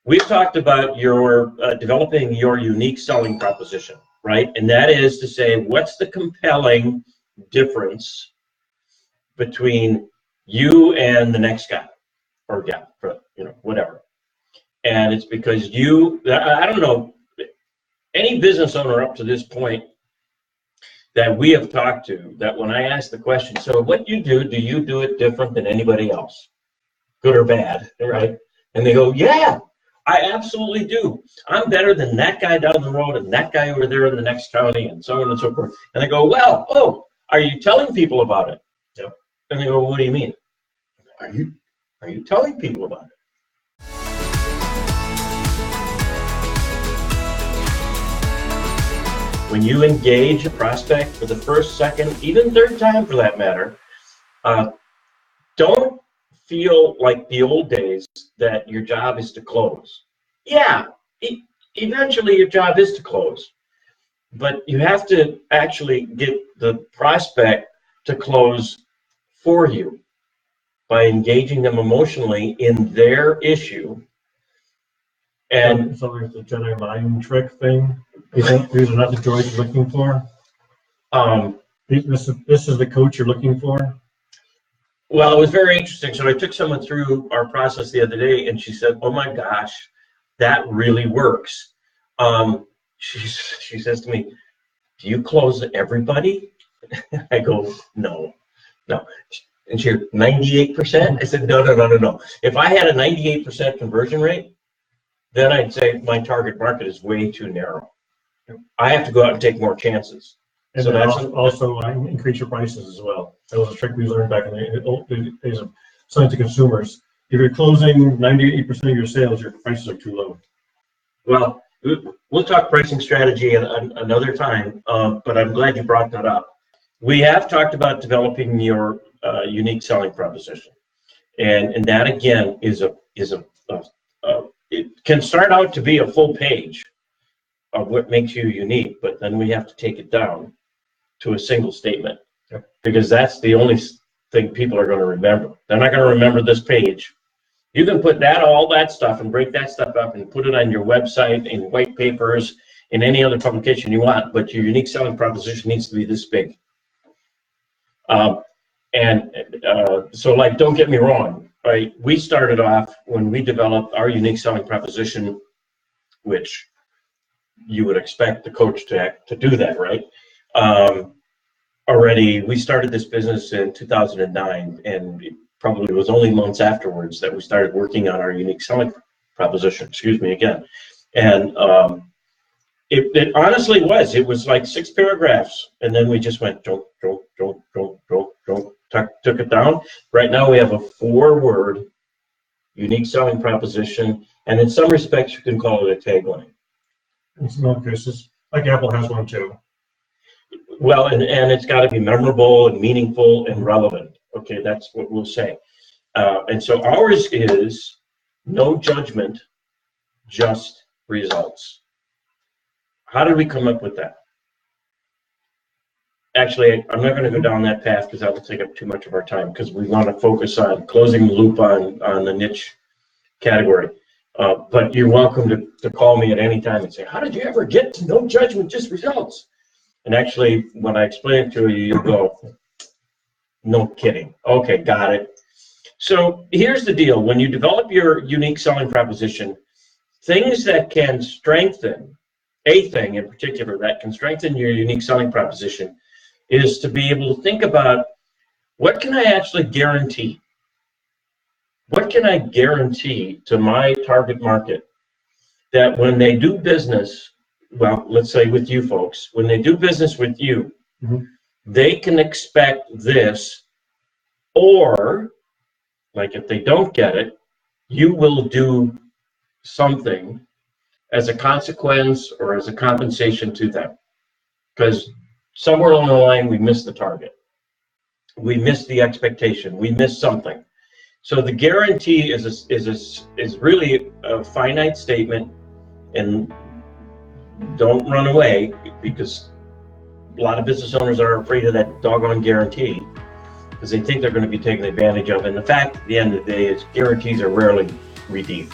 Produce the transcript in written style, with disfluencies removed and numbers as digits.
we've talked about your developing your unique selling proposition, right? And that is to say, what's the compelling difference between you and the next guy or gal, whatever. And it's because I don't know, any business owner up to this point that we have talked to, that when I ask the question, so what do you do it different than anybody else? Good or bad, right? And they go, yeah, I absolutely do. I'm better than that guy down the road and that guy over there in the next county and so on and so forth. And they go, well, are you telling people about it? Yep. And they go, what do you mean? Are you telling people about it? When you engage a prospect for the first, second, even third time for that matter, don't feel like the old days that your job is to close. Yeah, eventually your job is to close, but you have to actually get the prospect to close for you by engaging them emotionally in their issue. And so there's the Jedi mind trick thing. These are not the droids you're looking for. This is the coach you're looking for. Well, it was very interesting. So I took someone through our process the other day, and she said, "Oh my gosh, that really works." She says to me, "Do you close everybody?" I go, "No." And she 98%. I said, No. If I had a 98% conversion rate, then I'd say my target market is way too narrow. I have to go out and take more chances. And so that's also increase your prices as well. That was a trick we learned back in the days of selling to consumers. If you're closing 98% of your sales, your prices are too low. Well, we'll talk pricing strategy another time, but I'm glad you brought that up. We have talked about developing your unique selling proposition, and that again is it can start out to be a full page of what makes you unique, but then we have to take it down to a single statement, because that's the only thing people are going to remember. They're not going to remember this page. You can put all that stuff and break that stuff up and put it on your website, in white papers, in any other publication you want, but your unique selling proposition needs to be this big. So like, don't get me wrong, right? We started off when we developed our unique selling proposition, which you would expect the coach to do that, right? Already, we started this business in 2009, and it probably was only months afterwards that we started working on our unique selling proposition. Excuse me again. And it honestly was. It was like 6 paragraphs, and then we just went took it down. Right now, we have a 4-word unique selling proposition, and in some respects, you can call it a tagline. In some cases, like Apple has one too. Well, and it's got to be memorable and meaningful and relevant. Okay, that's what we'll say. And so ours is no judgment, just results. How did we come up with that? Actually, I'm not going to go down that path because that will take up too much of our time, because we want to focus on closing the loop on the niche category. But you're welcome to call me at any time and say, how did you ever get to no judgment, just results? And actually, when I explain it to you, you'll go, no kidding. Okay, got it. So here's the deal. When you develop your unique selling proposition, things that can strengthen, a thing in particular that can strengthen your unique selling proposition is to be able to think about, what can I actually guarantee? What can I guarantee to my target market that when they do business, well, let's say with you folks, when they do business with you, they can expect this, or like if they don't get it, you will do something as a consequence or as a compensation to them. Because somewhere along the line, we missed the target. We missed the expectation. We missed something. So the guarantee is really a finite statement, and don't run away, because a lot of business owners are afraid of that doggone guarantee because they think they're going to be taken advantage of. And the fact at the end of the day is guarantees are rarely redeemed.